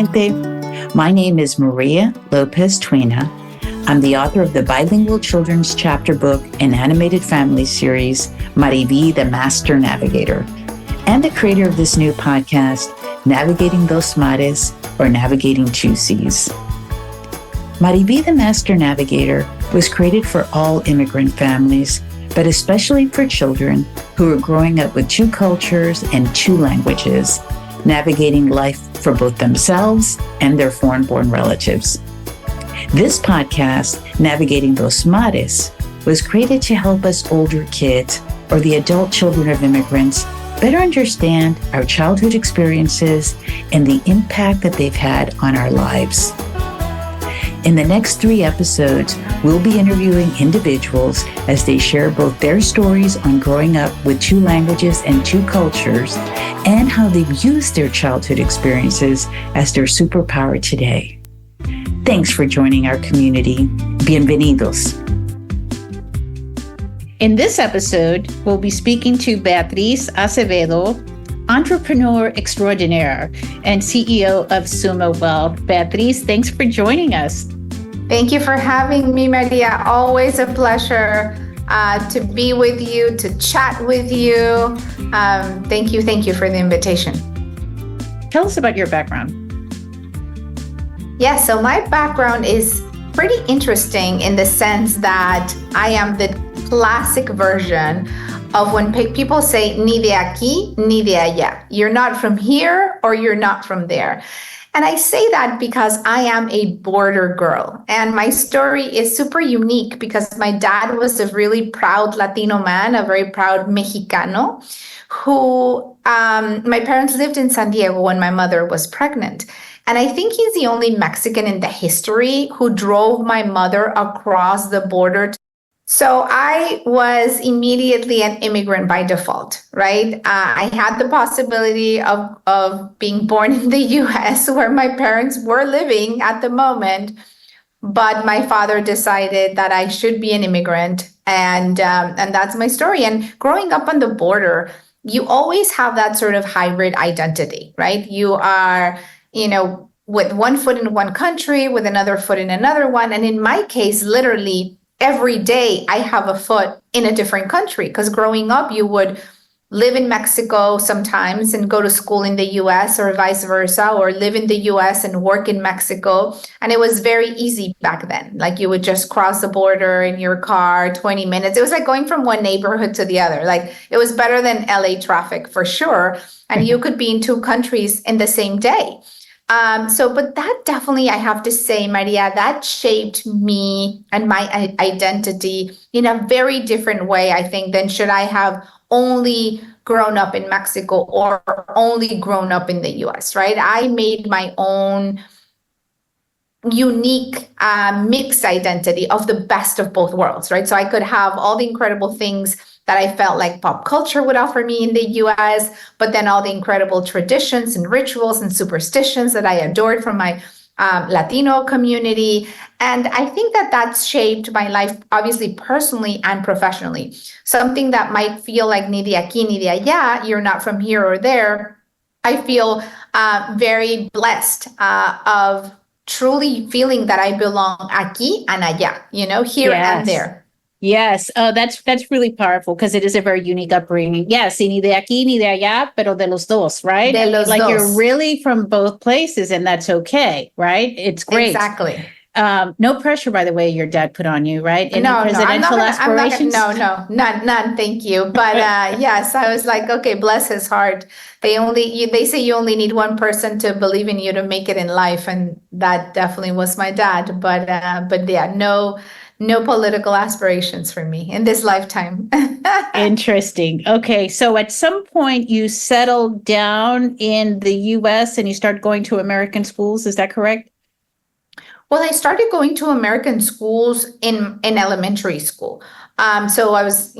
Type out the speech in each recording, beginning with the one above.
gente. My name is Maria Lopez Twina. I'm the author of the bilingual children's chapter book and animated family series, MariVi, the Master Navigator, and the creator of this new podcast, Navigating Dos Mares, or Navigating Two Seas. MariVi, the Master Navigator, was created for all immigrant families, but especially for children who are growing up with two cultures and two languages, navigating life for both themselves and their foreign-born relatives. This podcast, Navigating Dos Mares, was created to help us older kids or the adult children of immigrants better understand our childhood experiences and the impact that they've had on our lives. In the next 3 episodes, we'll be interviewing individuals as they share both their stories on growing up with two languages and two cultures and how they've used their childhood experiences as their superpower today. Thanks for joining our community. Bienvenidos. In this episode, we'll be speaking to Beatriz Acevedo, entrepreneur extraordinaire and CEO of Sumo Wealth. Beatriz, thanks for joining us. Thank you for having me, Maria. Always a pleasure to be with you, to chat with you. Thank you for the invitation. Tell us about your background. Yeah, so my background is pretty interesting in the sense that I am the classic version of when people say, ni de aquí, ni de allá. You're not from here or you're not from there. And I say that because I am a border girl. And my story is super unique because my dad was a really proud Latino man, a very proud Mexicano, who my parents lived in San Diego when my mother was pregnant. And I think he's the only Mexican in the history who drove my mother across the border. So I was immediately an immigrant by default, right? I had the possibility of being born in the US where my parents were living at the moment, but my father decided that I should be an immigrant, and that's my story. And growing up on the border, you always have that sort of hybrid identity, right? You are, with one foot in one country, with another foot in another one. And in my case, literally, every day I have a foot in a different country, because growing up, you would live in Mexico sometimes and go to school in the US or vice versa, or live in the US and work in Mexico. And it was very easy back then. Like you would just cross the border in your car, 20 minutes. It was like going from one neighborhood to the other. Like it was better than LA traffic for sure. And you could be in 2 countries in the same day. But that definitely, I have to say, Maria, that shaped me and my identity in a very different way, I think, than should I have only grown up in Mexico or only grown up in the US, right? I made my own unique mixed identity of the best of both worlds, right? So I could have all the incredible things that I felt like pop culture would offer me in the US, but then all the incredible traditions and rituals and superstitions that I adored from my Latino community. And I think that that's shaped my life, obviously, personally and professionally. Something that might feel like ni de aquí, ni de allá, you're not from here or there. I feel very blessed of truly feeling that I belong aquí and allá, here and there. Yes. Oh, that's really powerful because it is a very unique upbringing. Yes. Ni de aquí, ni de allá, pero de los dos, right? De los like dos. You're really from both places, and that's okay, right? It's great. Exactly. No pressure, by the way, your dad put on you, right? Any No, presidential aspirations? None. Thank you. But yes, I was like, okay, bless his heart. They say you only need one person to believe in you to make it in life, and that definitely was my dad. But yeah, no political aspirations for me in this lifetime. Interesting. Okay. So at some point you settled down in the US and you started going to American schools. Is that correct? Well, I started going to American schools in elementary school. So I was,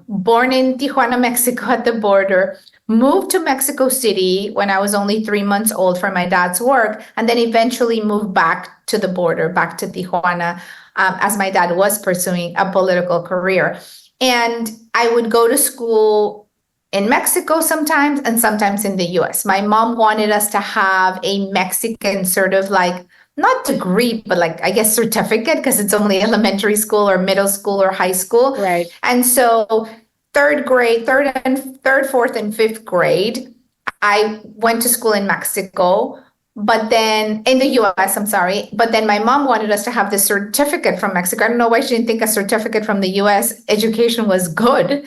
born in Tijuana, Mexico at the border, moved to Mexico City when I was only 3 months old for my dad's work, and then eventually moved back to the border, back to Tijuana, as my dad was pursuing a political career. And I would go to school in Mexico sometimes and sometimes in the US. My mom wanted us to have a Mexican sort of like, not degree, but like, I guess certificate, because it's only elementary school or middle school or high school. Right. And so third, fourth, and fifth grade, I went to school in Mexico, but then in the US, I'm sorry. But then my mom wanted us to have this certificate from Mexico. I don't know why she didn't think a certificate from the US education was good.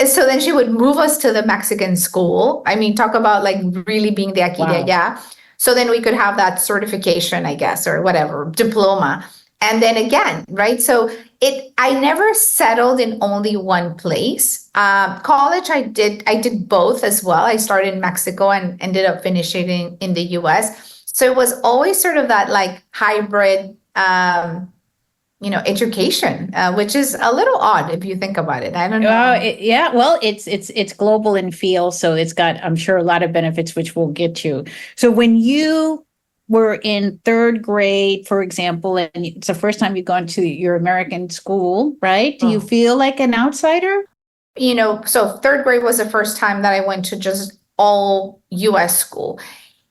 So then she would move us to the Mexican school. I mean, talk about like really being the aquí, allá. So then we could have that certification, I guess, or whatever, diploma. And then again, right? So I never settled in only one place. College, I did both as well. I started in Mexico and ended up finishing in the US. So it was always sort of that like hybrid, education, which is a little odd if you think about it. I don't know. Well, it's global in feel, so it's got, I'm sure, a lot of benefits, which we'll get to. So when you were in third grade, for example, and it's the first time you've gone to your American school, right? Do you feel like an outsider? So third grade was the first time that I went to just all US school.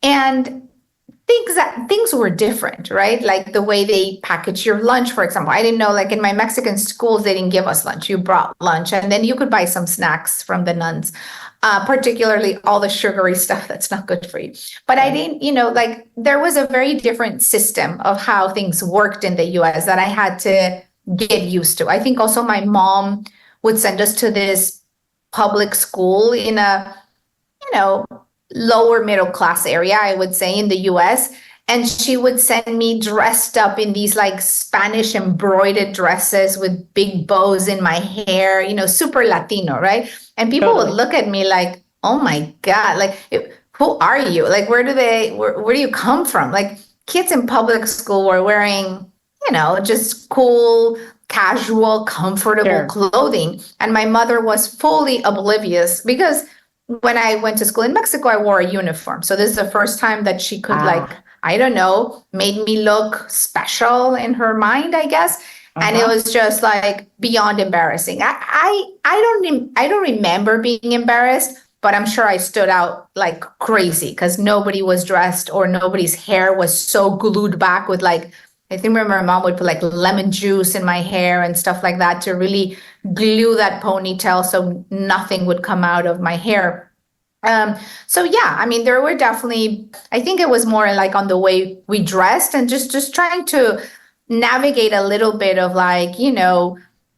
And things were different, right? Like the way they package your lunch, for example. I didn't know, like in my Mexican schools, they didn't give us lunch. You brought lunch, and then you could buy some snacks from the nuns, particularly all the sugary stuff that's not good for you. But I didn't, like there was a very different system of how things worked in the US that I had to get used to. I think also my mom would send us to this public school in a, lower middle class area, I would say, in the US. And she would send me dressed up in these like Spanish embroidered dresses with big bows in my hair, super Latino, right? And people would look at me like, oh my God, like, who are you? Like, where do you come from? Like, kids in public school were wearing, just cool, casual, comfortable clothing. And my mother was fully oblivious because when I went to school in Mexico, I wore a uniform. So this is the first time that she could made me look special in her mind, I guess. And it was just like beyond embarrassing. I don't remember being embarrassed, but I'm sure I stood out like crazy because nobody was dressed or nobody's hair was so glued back with like, I think remember my mom would put like lemon juice in my hair and stuff like that to really glue that ponytail so nothing would come out of my hair. So yeah, I mean, there were definitely, I think it was more like on the way we dressed and just trying to navigate a little bit of like,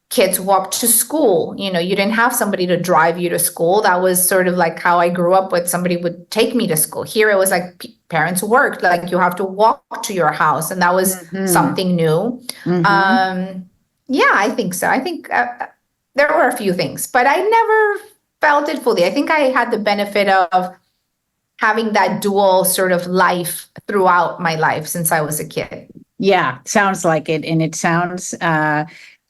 kids walked to school, you didn't have somebody to drive you to school. That was sort of like how I grew up with somebody would take me to school. Here it was like parents worked, like you have to walk to your house. And that was something new. Yeah, I think so. I think there were a few things, but I never felt it fully. I think I had the benefit of having that dual sort of life throughout my life since I was a kid. Yeah, sounds like it. And it sounds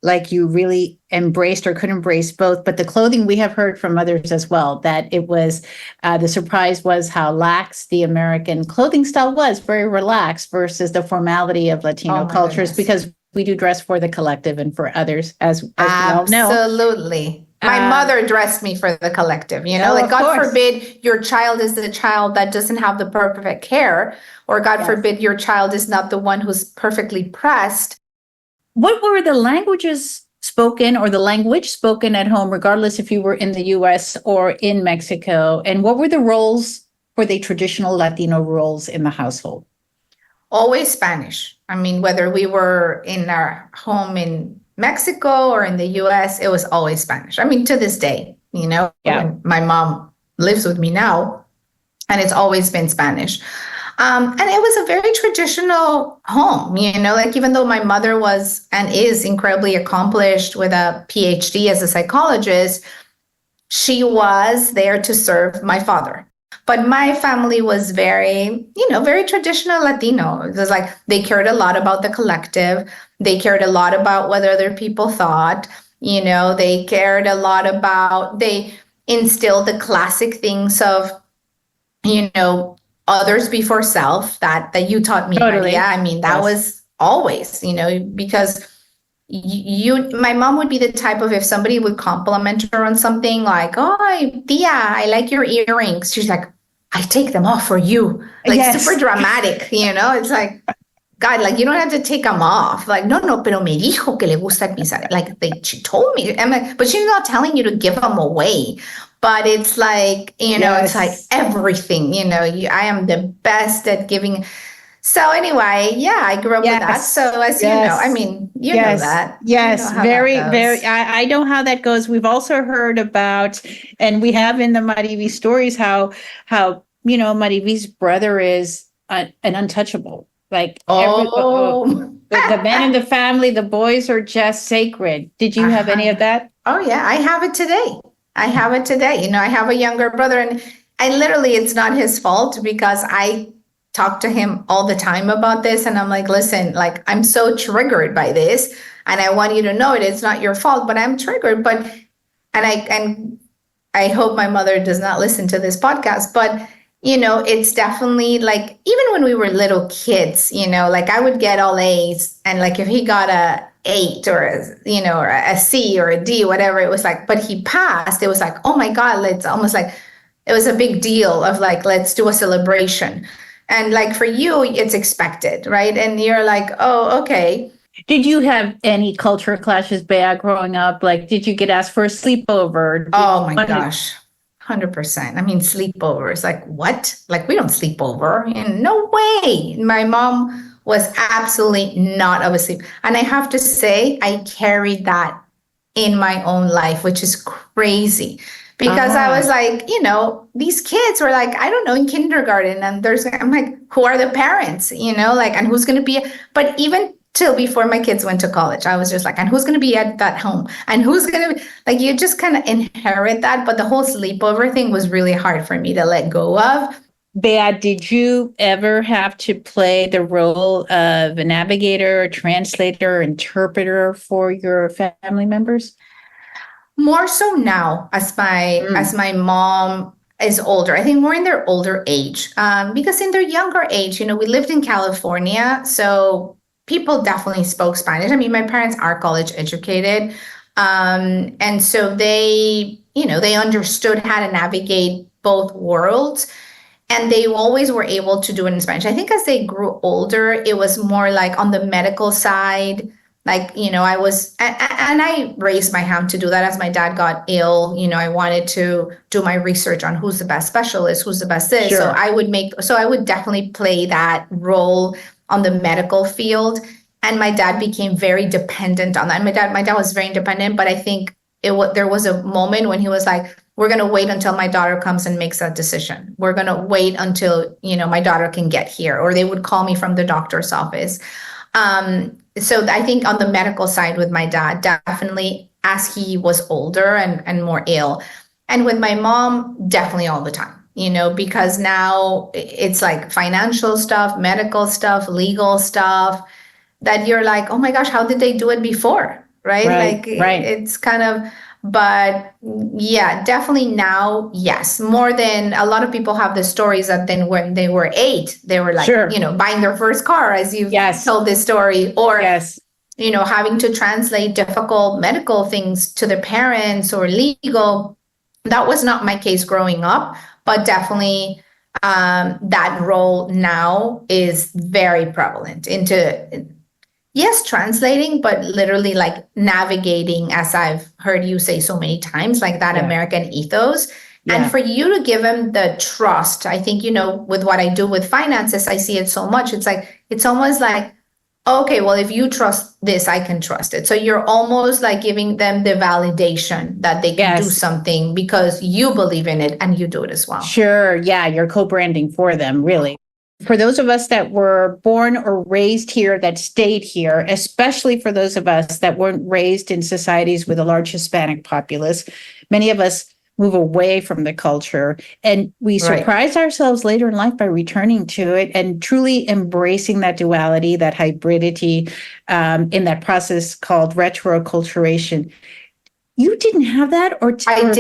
like you really embraced or could embrace both. But the clothing, we have heard from others as well, that it was, the surprise was how lax the American clothing style was, very relaxed versus the formality of Latino cultures, because we do dress for the collective and for others, as we all know. Absolutely. My mother dressed me for the collective, like God forbid your child is the child that doesn't have the perfect hair, or God forbid your child is not the one who's perfectly pressed. What were the languages spoken or the language spoken at home, regardless if you were in the US or in Mexico? And what were the roles for the traditional Latino roles in the household? Always Spanish. I mean, whether we were in our home in Mexico or in the US, it was always Spanish. I mean, to this day, when my mom lives with me now, and it's always been Spanish. And it was a very traditional home, like even though my mother was and is incredibly accomplished with a PhD as a psychologist, she was there to serve my father. But my family was very, very traditional Latino. It was like they cared a lot about the collective. They cared a lot about what other people thought. They cared a lot about, they instilled the classic things of, others before self that you taught me. Totally. Yeah, I mean, that was always, because my mom would be the type of, if somebody would compliment her on something like, oh, Tia, I like your earrings. She's like, I take them off for you. Like super dramatic, it's like, God, like, you don't have to take them off. Like, no, pero me dijo que le gusta mis, like, she told me. I'm like, but she's not telling you to give them away. But it's like, it's like everything, I am the best at giving. So anyway, yeah, I grew up with that. So as you know, I mean, you know that. Yes, very. I know how that goes. We've also heard about, and we have in the MariVi stories how MariVi's brother is an untouchable. Like the men in the family, the boys are just sacred. Did you have any of that? Oh yeah, I have it today. I have a younger brother, and it's not his fault, because I talk to him all the time about this, and I'm like, listen, like, I'm so triggered by this, and I want you to know it's not your fault, but I'm triggered. But I hope my mother does not listen to this podcast, but it's definitely like, even when we were little kids, like, I would get all A's, and like, if he got a 8 or a C or a D, whatever, it was like, but he passed, it was like, oh my God, it's almost like it was a big deal of like, let's do a celebration. And like, for you, it's expected, right? And you're like, oh, okay. Did you have any culture clashes, Bea, growing up? Like, did you get asked for a sleepover? Oh my gosh. 100%. I mean, sleepovers, like, what? Like, we don't sleep over. And no way. My mom was absolutely not of a sleep. And I have to say, I carried that in my own life, which is crazy. Because I was like, these kids were like, I don't know, in kindergarten. And I'm like, who are the parents? Like, and who's going to be, but even till before my kids went to college, I was just like, and who's going to be at that home? And who's going to be, like, you just kind of inherit that. But the whole sleepover thing was really hard for me to let go of. Bea, did you ever have to play the role of a navigator, a translator, interpreter for your family members? More so now, as my mom is older. I think more in their older age, because in their younger age, we lived in California, so people definitely spoke Spanish. I mean, my parents are college educated, and so they understood how to navigate both worlds, and they always were able to do it in Spanish. I think as they grew older, it was more like on the medical side. Like, I was, and I raised my hand to do that as my dad got ill. I wanted to do my research on who's the best specialist, who's the best this. Sure. So I would definitely play that role on the medical field. And my dad became very dependent on that. And my dad was very independent, but I think there was a moment when he was like, we're going to wait until my daughter comes and makes that decision. We're going to wait until, my daughter can get here, or they would call me from the doctor's office. So I think on the medical side with my dad, definitely as he was older and more ill. And with my mom, definitely all the time, because now it's like financial stuff, medical stuff, legal stuff, that you're like, oh my gosh, how did they do it before? Right. It's kind of, but yeah, definitely now, yes, more than a lot of people have the stories that then when they were 8, they were like, buying their first car, as you've told this story, or, having to translate difficult medical things to their parents or legal. That was not my case growing up, but definitely that role now is very prevalent into yes, translating, but literally like navigating, as I've heard you say so many times, like that American ethos. Yeah. And for you to give them the trust, I think, with what I do with finances, I see it so much. It's like, it's almost like, okay, well, if you trust this, I can trust it. So you're almost like giving them the validation that they can do something because you believe in it and you do it as well. Sure. Yeah. You're co-branding for them, really. For those of us that were born or raised here, that stayed here, especially for those of us that weren't raised in societies with a large Hispanic populace, many of us move away from the culture, and we surprise ourselves later in life by returning to it and truly embracing that duality, that hybridity, in that process called retroacculturation. You didn't have that, or I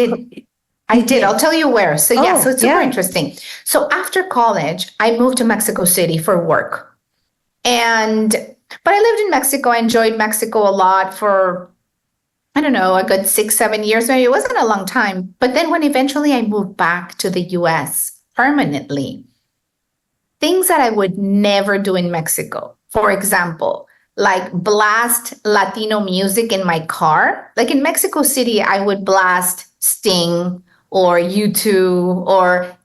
did. I'll tell you where. So so it's super interesting. So after college, I moved to Mexico City for work. And But I lived in Mexico. I enjoyed Mexico a lot for, I don't know, a good 6-7 years. Maybe it wasn't a long time. But then when eventually I moved back to the US permanently, things that I would never do in Mexico, for example, like blast Latino music in my car. Like in Mexico City, I would blast Sting or U2 or,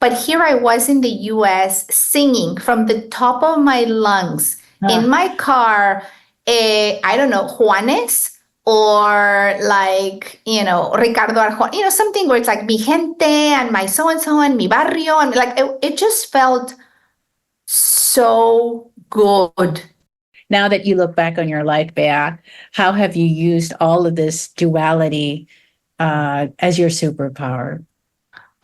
but here I was in the US singing from the top of my lungs in my car, I don't know, Juanes or like, Ricardo Arjona, something where it's like mi gente and my so-and-so and mi barrio. And like, it just felt so good. Now that you look back on your life, Bea, how have you used all of this duality as your superpower?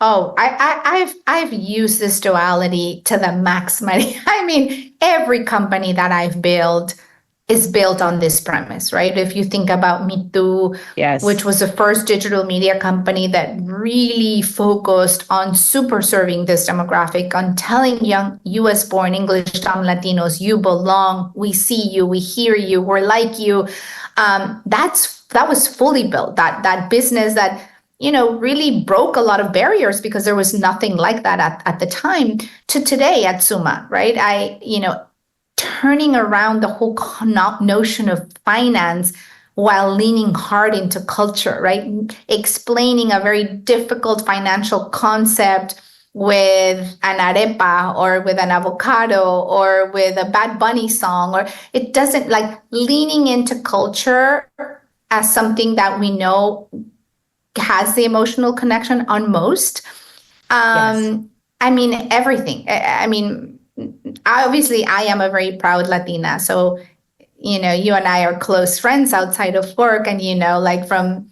Oh, I've used this duality to the max. I mean, every company that I've built is built on this premise, right? If you think about Me Too, yes, which was the first digital media company that really focused on super serving this demographic, on telling young US-born English-Tom Latinos, you belong, we see you, we hear you, we're like you. That was fully built. That business that really broke a lot of barriers because there was nothing like that at the time to today at Summa, right? Turning around the whole notion of finance while leaning hard into culture, right? Explaining a very difficult financial concept with an arepa or with an avocado or with a Bad Bunny song, or it doesn't, like, leaning into culture as something that we know has the emotional connection on most. Yes. I mean, everything. Obviously, I am a very proud Latina. So, you and I are close friends outside of work. And, like from,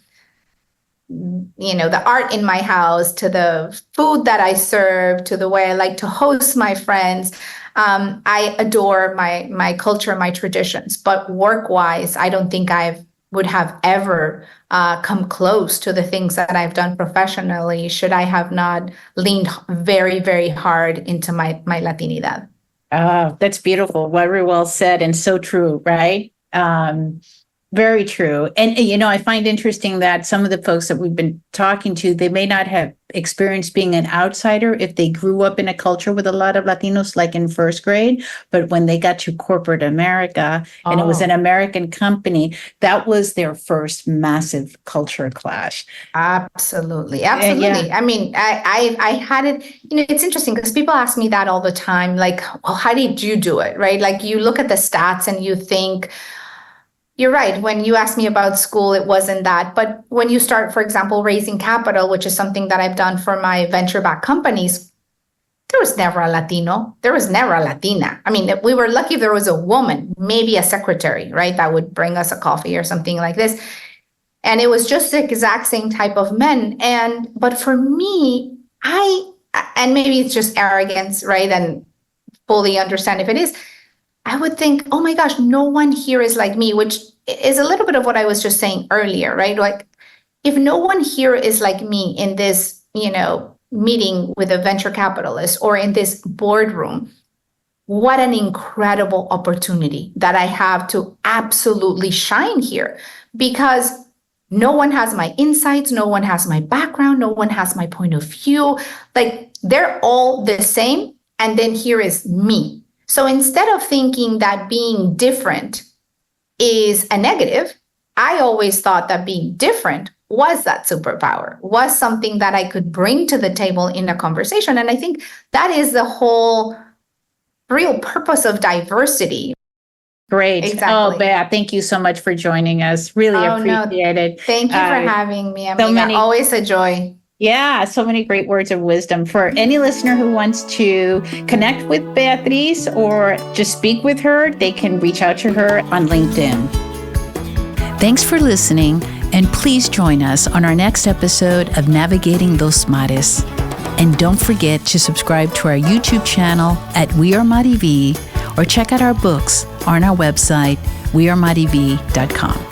the art in my house to the food that I serve to the way I like to host my friends. I adore my culture, my traditions. But work-wise, I don't think I would have ever come close to the things that I've done professionally should I have not leaned very, very hard into my Latinidad. That's beautiful. Very well said and so true, right? Very true. And, I find interesting that some of the folks that we've been talking to, they may not have experienced being an outsider if they grew up in a culture with a lot of Latinos, like in first grade. But when they got to corporate America and it was an American company, that was their first massive culture clash. Absolutely. Absolutely. Yeah. I mean, I had it, it's interesting because people ask me that all the time, like, well, how did you do it? Right? Like you look at the stats and you think, you're right. When you asked me about school, it wasn't that. But when you start, for example, raising capital, which is something that I've done for my venture-backed companies, there was never a Latino. There was never a Latina. I mean, we were lucky if there was a woman, maybe a secretary, right, that would bring us a coffee or something like this. And it was just the exact same type of men. But for me, and maybe it's just arrogance, right, and fully understand if it is, I would think, oh my gosh, no one here is like me, which is a little bit of what I was just saying earlier, right? Like, if no one here is like me in this, meeting with a venture capitalist or in this boardroom, what an incredible opportunity that I have to absolutely shine here, because no one has my insights, no one has my background, no one has my point of view. Like, they're all the same. And then here is me. So instead of thinking that being different is a negative, I always thought that being different was that superpower, was something that I could bring to the table in a conversation. And I think that is the whole real purpose of diversity. Great. Exactly. Oh, Bea, thank you so much for joining us. Really appreciate it. Thank you for having me. Amiga. Always a joy. Yeah, so many great words of wisdom. For any listener who wants to connect with Beatriz or just speak with her, they can reach out to her on LinkedIn. Thanks for listening, and please join us on our next episode of Navigating Dos Mares. And don't forget to subscribe to our YouTube channel at We Are MariVi, or check out our books on our website, wearemarivi.com.